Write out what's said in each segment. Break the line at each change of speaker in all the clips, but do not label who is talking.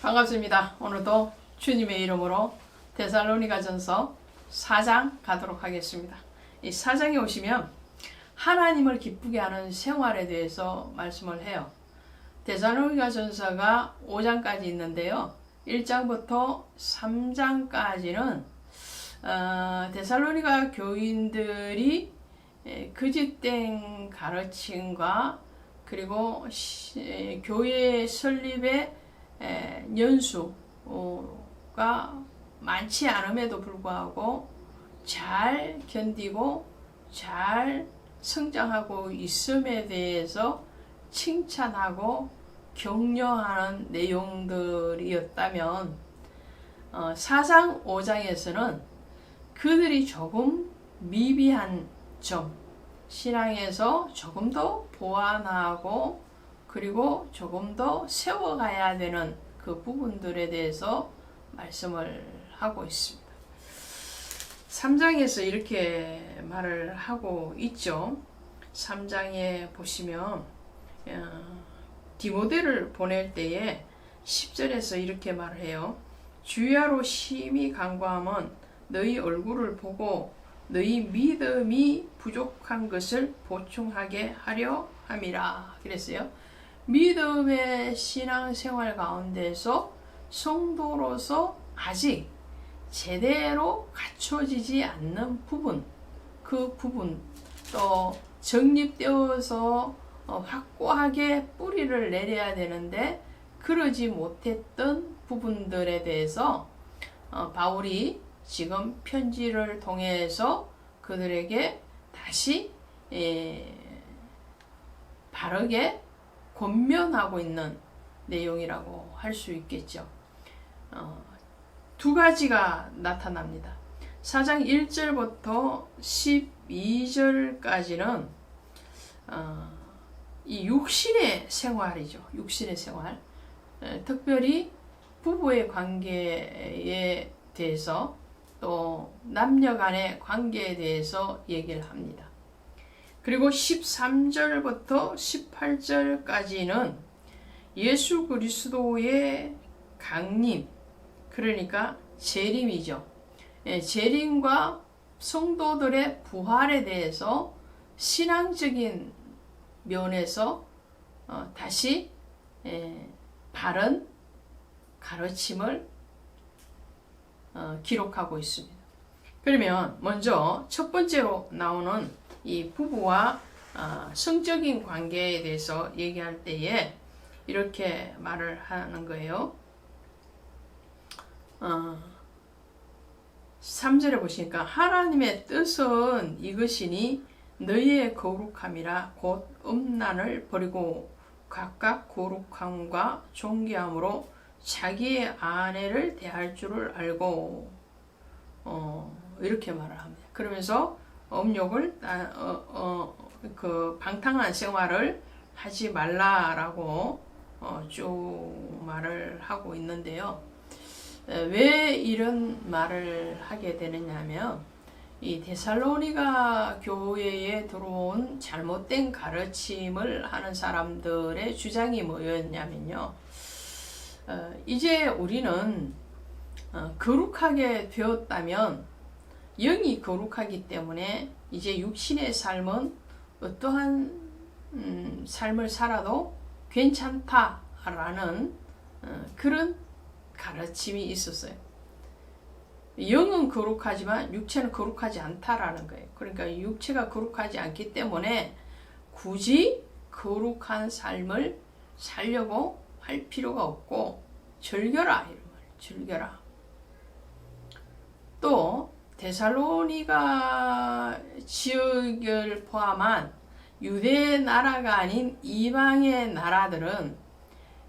반갑습니다. 오늘도 주님의 이름으로 데살로니가전서 4장 가도록 하겠습니다. 이 4장에 오시면 하나님을 기쁘게 하는 생활에 대해서 말씀을 해요. 데살로니가전서가 5장까지 있는데요. 1장부터 3장까지는 데살로니가 교인들이 거짓된 가르침과 그리고 교회 설립의 연수가 많지 않음에도 불구하고 잘 견디고 잘 성장하고 있음에 대해서 칭찬하고 격려하는 내용들이었다면 4장 5장에서는 그들이 조금 미비한 점, 신앙에서 조금 더 보완하고 그리고 조금 더 세워가야 되는 그 부분들에 대해서 말씀을 하고 있습니다. 3장에서 이렇게 말을 하고 있죠. 3장에 보시면 디모데를 보낼 때에 10절에서 이렇게 말을 해요. 주야로 심히 간구함은 너희 얼굴을 보고 너희 믿음이 부족한 것을 보충하게 하려 함이라 그랬어요. 믿음의 신앙생활 가운데서 성도로서 아직 제대로 갖춰지지 않는 부분, 그 부분 또 정립되어서 확고하게 뿌리를 내려야 되는데 그러지 못했던 부분들에 대해서 바울이 지금 편지를 통해서 그들에게 다시 바르게 권면하고 있는 내용이라고 할 수 있겠죠. 두 가지가 나타납니다. 4장 1절부터 12절까지는 이 육신의 생활이죠. 육신의 생활. 특별히 부부의 관계에 대해서 또 남녀 간의 관계에 대해서 얘기를 합니다. 그리고 13절부터 18절까지는 예수 그리스도의 강림, 그러니까 재림이죠. 재림과 성도들의 부활에 대해서 신앙적인 면에서 다시 바른 가르침을 기록하고 있습니다. 그러면 먼저 첫 번째로 나오는 이 부부와 성적인 관계에 대해서 얘기할 때에 이렇게 말을 하는 거예요. 3절에 보시니까 하나님의 뜻은 이것이니 너희의 거룩함이라 곧 음란을 버리고 각각 거룩함과 존귀함으로 자기의 아내를 대할 줄을 알고 이렇게 말을 합니다. 그러면서 음욕을 그 방탕한 생활을 하지 말라라고 쭉 말을 하고 있는데요. 왜 이런 말을 하게 되느냐면 이 데살로니가 교회에 들어온 잘못된 가르침을 하는 사람들의 주장이 뭐였냐면요. 이제 우리는 거룩하게 되었다면 영이 거룩하기 때문에 이제 육신의 삶은 어떠한 삶을 살아도 괜찮다라는 그런 가르침이 있었어요. 영은 거룩하지만 육체는 거룩하지 않다라는 거예요. 그러니까 육체가 거룩하지 않기 때문에 굳이 거룩한 삶을 살려고 할 필요가 없고 즐겨라 이런 말이에요. 즐겨라. 또 데살로니가 지역을 포함한 유대 나라가 아닌 이방의 나라들은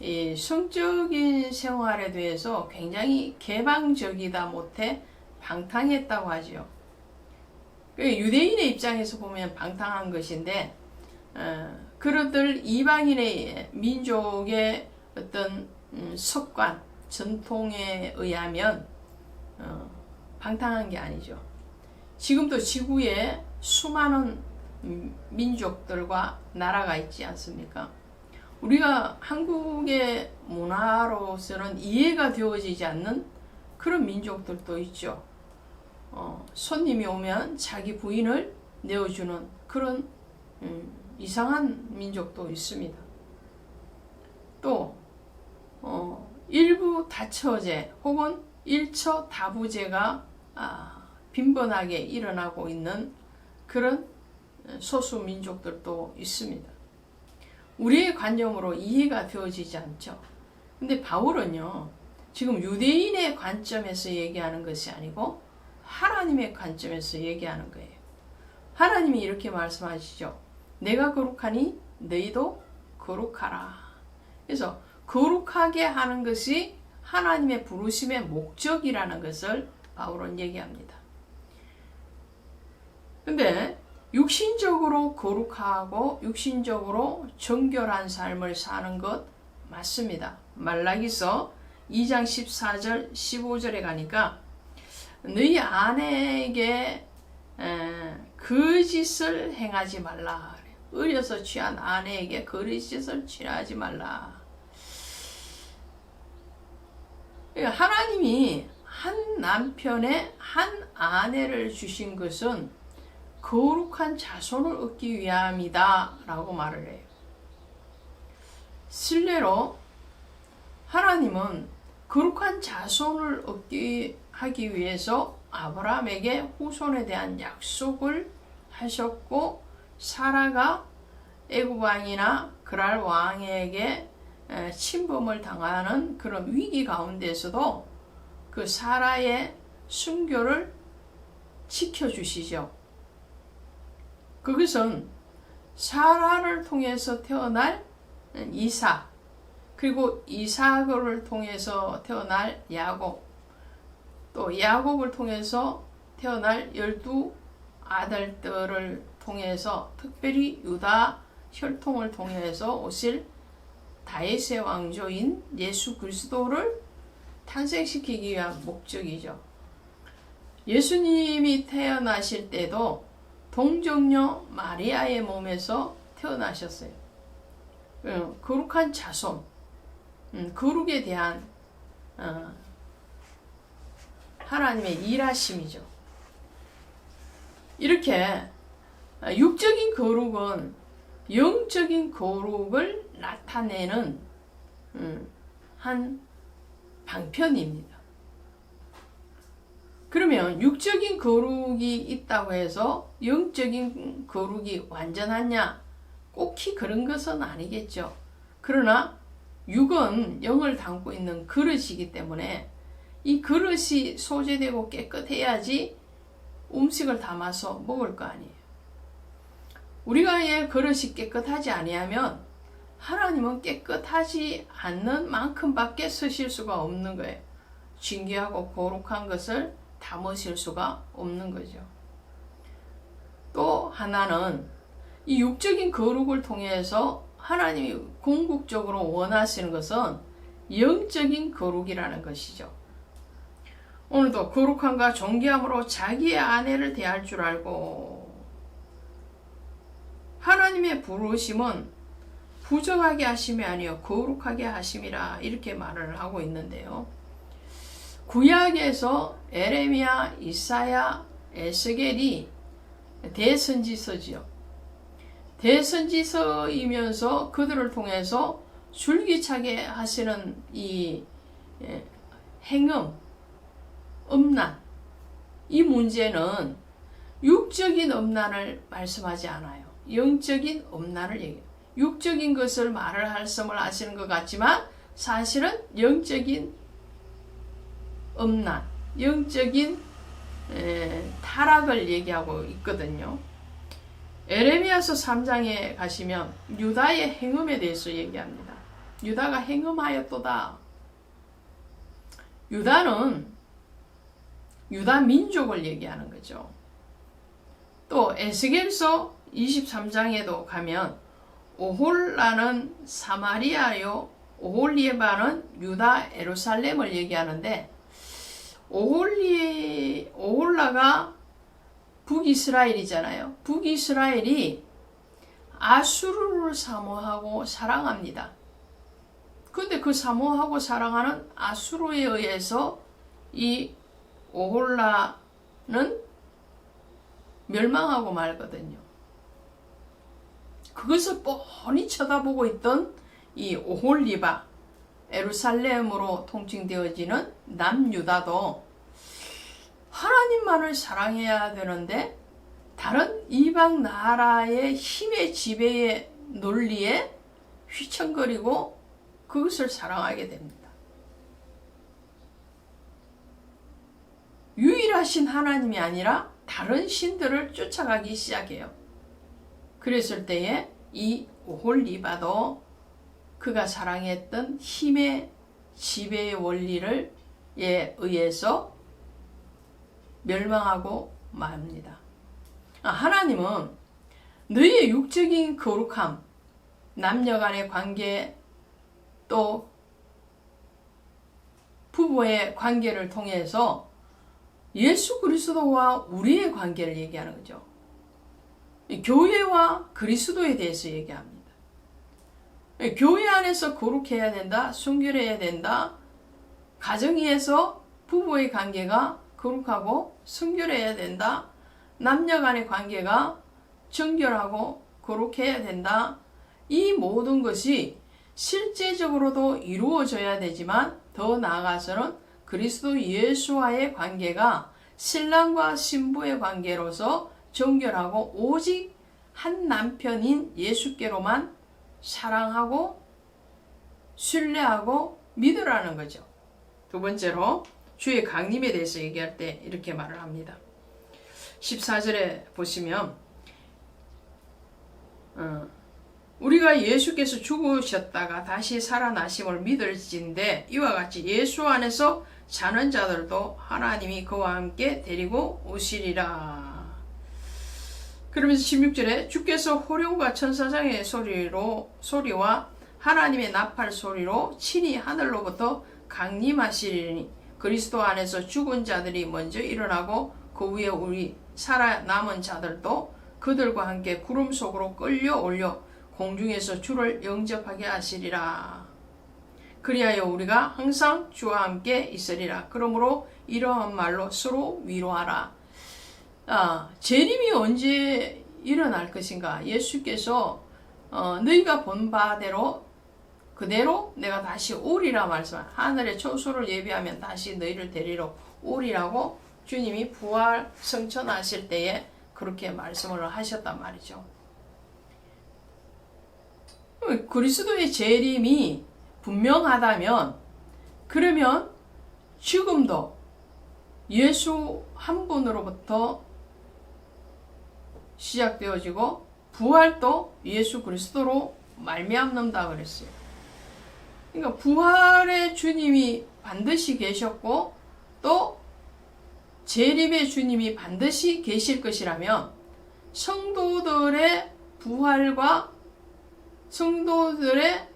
이 성적인 생활에 대해서 굉장히 개방적이다 못해 방탕했다고 하죠. 유대인의 입장에서 보면 방탕한 것인데 그것들 이방인의 민족의 어떤 습관, 전통에 의하면 방탕한 게 아니죠. 지금도 지구에 수많은 민족들과 나라가 있지 않습니까? 우리가 한국의 문화로서는 이해가 되어지지 않는 그런 민족들도 있죠. 손님이 오면 자기 부인을 내어주는 그런 이상한 민족도 있습니다. 또 일부 다처제 혹은 일처 다부제가 빈번하게 일어나고 있는 그런 소수 민족들도 있습니다. 우리의 관점으로 이해가 되어지지 않죠. 근데 바울은요, 지금 유대인의 관점에서 얘기하는 것이 아니고 하나님의 관점에서 얘기하는 거예요. 하나님이 이렇게 말씀하시죠. 내가 거룩하니 너희도 거룩하라. 그래서 거룩하게 하는 것이 하나님의 부르심의 목적이라는 것을 바울은 얘기합니다. 근데 육신적으로 거룩하고 육신적으로 정결한 삶을 사는 것 맞습니다. 말라기서 2장 14절 15절에 가니까 너희 아내에게 거짓을 행하지 말라. 어려서 취한 아내에게 거짓을 취하지 말라. 하나님이 한 남편에 한 아내를 주신 것은 거룩한 자손을 얻기 위함이다 라고 말을 해요. 실례로 하나님은 거룩한 자손을 얻기 하기 위해서 아브라함에게 후손에 대한 약속을 하셨고, 사라가 애굽 왕이나 그랄 왕에게 침범을 당하는 그런 위기 가운데서도 그 사라의 순교를 지켜주시죠. 그것은 사라를 통해서 태어날 이삭, 그리고 이삭을 통해서 태어날 야곱, 또 야곱을 통해서 태어날 12 아들들을 통해서, 특별히 유다 혈통을 통해서 오실 다윗의 왕조인 예수 그리스도를 탄생시키기 위한 목적이죠. 예수님이 태어나실 때도 동정녀 마리아의 몸에서 태어나셨어요. 거룩한 자손, 거룩에 대한 하나님의 일하심이죠. 이렇게 육적인 거룩은 영적인 거룩을 나타내는 한 방편입니다. 그러면 육적인 거룩이 있다고 해서 영적인 거룩이 완전하냐? 꼭히 그런 것은 아니겠죠. 그러나 육은 영을 담고 있는 그릇이기 때문에 이 그릇이 소재되고 깨끗해야지 음식을 담아서 먹을 거 아니에요. 우리가 그릇이 깨끗하지 아니하면 하나님은 깨끗하지 않는 만큼밖에 쓰실 수가 없는 거예요. 진귀하고 거룩한 것을 담으실 수가 없는 거죠. 또 하나는 이 육적인 거룩을 통해서 하나님이 궁극적으로 원하시는 것은 영적인 거룩이라는 것이죠. 오늘도 거룩함과 존귀함으로 자기의 아내를 대할 줄 알고, 하나님의 부르심은 부정하게 하심이 아니요 거룩하게 하심이라 이렇게 말을 하고 있는데요. 구약에서 에레미야, 이사야, 에스겔이 대선지서지요. 대선지서이면서 그들을 통해서 줄기차게 하시는 이 행음, 음란, 이 문제는 육적인 음란을 말씀하지 않아요. 영적인 음란을 얘기해요. 육적인 것을 말씀을 하시는 것 같지만 사실은 영적인 음란, 영적인 타락을 얘기하고 있거든요. 에레미야서 3장에 가시면 유다의 행음에 대해서 얘기합니다. 유다가 행음하였도다. 유다는 유다 민족을 얘기하는 거죠. 또 에스겔서 23장에도 가면 오홀라는 사마리아요, 오홀리에바는 유다 예루살렘을 얘기하는데, 오홀라가 북이스라엘이잖아요. 북이스라엘이 아수르를 사모하고 사랑합니다. 근데 그 사모하고 사랑하는 아수르에 의해서 이 오홀라는 멸망하고 말거든요. 그것을 뻔히 쳐다보고 있던 이 오홀리바, 예루살렘으로 통칭되어지는 남유다도 하나님만을 사랑해야 되는데 다른 이방 나라의 힘의 지배의 논리에 휘청거리고 그것을 사랑하게 됩니다. 유일하신 하나님이 아니라 다른 신들을 쫓아가기 시작해요. 그랬을 때에 이 오홀리바도 그가 사랑했던 힘의 지배의 원리를 의해서 멸망하고 맙니다. 하나님은 너희의 육적인 거룩함, 남녀 간의 관계, 또 부부의 관계를 통해서 예수 그리스도와 우리의 관계를 얘기하는 거죠. 교회와 그리스도에 대해서 얘기합니다. 교회 안에서 거룩해야 된다, 순결해야 된다, 가정에서 부부의 관계가 거룩하고 순결해야 된다, 남녀 간의 관계가 정결하고 거룩해야 된다. 이 모든 것이 실제적으로도 이루어져야 되지만 더 나아가서는 그리스도 예수와의 관계가 신랑과 신부의 관계로서 정결하고 오직 한 남편인 예수께로만 사랑하고 신뢰하고 믿으라는 거죠. 두 번째로 주의 강림에 대해서 얘기할 때 이렇게 말을 합니다. 14절에 보시면 우리가 예수께서 죽으셨다가 다시 살아나심을 믿을진데 이와 같이 예수 안에서 사는 자들도 하나님이 그와 함께 데리고 오시리라. 그러면서 16절에 주께서 호령과 천사장의 소리와 하나님의 나팔 소리로 친히 하늘로부터 강림하시리니 그리스도 안에서 죽은 자들이 먼저 일어나고 그 위에 우리 살아남은 자들도 그들과 함께 구름 속으로 끌려 올려 공중에서 주를 영접하게 하시리라. 그리하여 우리가 항상 주와 함께 있으리라. 그러므로 이러한 말로 서로 위로하라. 재림이 언제 일어날 것인가? 예수께서 너희가 본 바대로 그대로 내가 다시 오리라 말씀. 하늘의 초소를 예비하면 다시 너희를 데리러 오리라고 주님이 부활 성천하실 때에 그렇게 말씀을 하셨단 말이죠. 그리스도의 재림이 분명하다면 그러면 지금도 예수 한 분으로부터 시작되어지고 부활도 예수 그리스도로 말미암는다 그랬어요. 그러니까 부활의 주님이 반드시 계셨고 또 재림의 주님이 반드시 계실 것이라면 성도들의 부활과 성도들의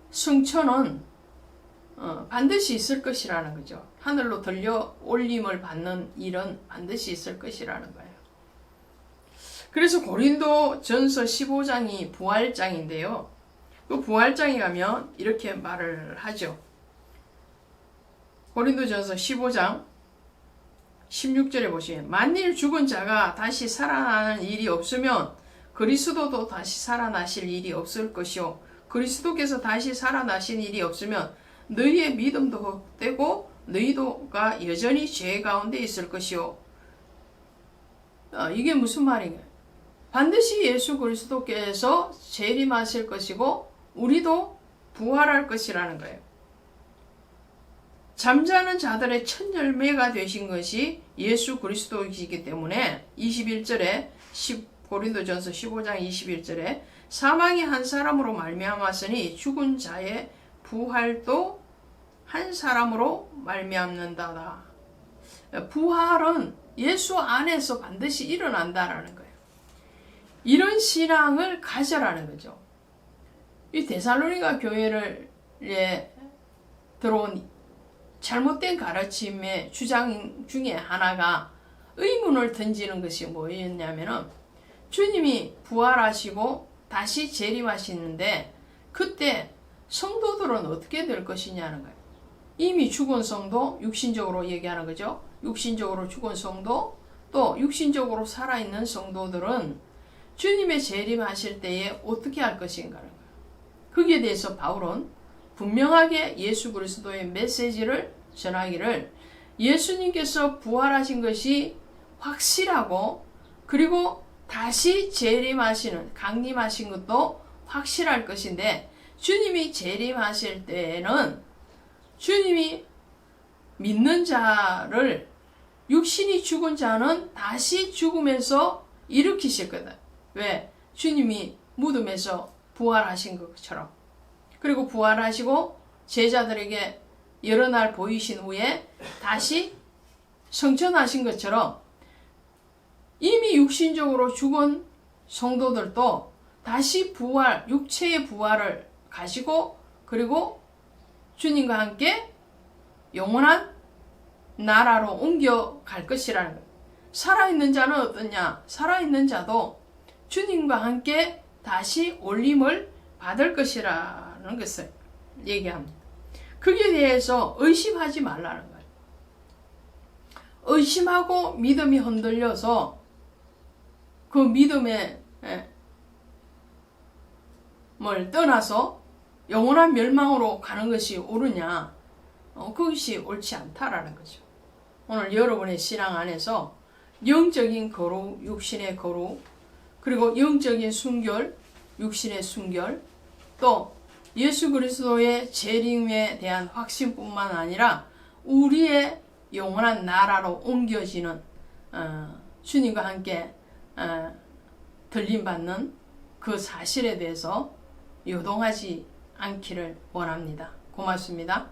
승천은 반드시 있을 것이라는 거죠. 하늘로 들려 올림을 받는 일은 반드시 있을 것이라는 거예요. 그래서 고린도 전서 15장이 부활장인데요. 그 부활장에 가면 이렇게 말을 하죠. 고린도 전서 15장 16절에 보시면 만일 죽은 자가 다시 살아나는 일이 없으면 그리스도도 다시 살아나실 일이 없을 것이요 그리스도께서 다시 살아나신 일이 없으면 너희의 믿음도 헛되고 너희도가 여전히 죄 가운데 있을 것이요. 이게 무슨 말인가요? 반드시 예수 그리스도께서 재림하실 것이고 우리도 부활할 것이라는 거예요. 잠자는 자들의 첫 열매가 되신 것이 예수 그리스도이기 때문에 21절에 고린도전서 15장 21절에 사망이 한 사람으로 말미암았으니 죽은 자의 부활도 한 사람으로 말미암는다다. 부활은 예수 안에서 반드시 일어난다라는 거예요. 이런 신앙을 가져라는 거죠. 이 데살로니가 교회를 들어온 잘못된 가르침의 주장 중에 하나가 의문을 던지는 것이 뭐였냐면은 주님이 부활하시고 다시 재림하시는데 그때 성도들은 어떻게 될 것이냐는 거예요. 이미 죽은 성도, 육신적으로 얘기하는 거죠. 육신적으로 죽은 성도, 또 육신적으로 살아있는 성도들은 주님의 재림하실 때에 어떻게 할 것인가는 거예요. 거기에 대해서 바울은 분명하게 예수 그리스도의 메시지를 전하기를 예수님께서 부활하신 것이 확실하고 그리고 다시 재림하시는 강림하신 것도 확실할 것인데 주님이 재림하실 때에는 주님이 믿는 자를 육신이 죽은 자는 다시 죽으면서 일으키실 거다. 왜? 주님이 무덤에서 부활하신 것처럼. 그리고 부활하시고 제자들에게 여러 날 보이신 후에 다시 성천하신 것처럼 이미 육신적으로 죽은 성도들도 다시 부활, 육체의 부활을 가지고 그리고 주님과 함께 영원한 나라로 옮겨갈 것이라는 거예요. 살아있는 자는 어떠냐? 살아있는 자도 주님과 함께 다시 올림을 받을 것이라는 것을 얘기합니다. 거기에 대해서 의심하지 말라는 거예요. 의심하고 믿음이 흔들려서 그 믿음에 뭘 떠나서 영원한 멸망으로 가는 것이 옳으냐? 그것이 옳지 않다라는 거죠. 오늘 여러분의 신앙 안에서 영적인 거룩, 육신의 거룩, 그리고 영적인 순결, 육신의 순결, 또 예수 그리스도의 재림에 대한 확신뿐만 아니라 우리의 영원한 나라로 옮겨지는 주님과 함께 들림받는 그 사실에 대해서 요동하지 않기를 원합니다. 고맙습니다.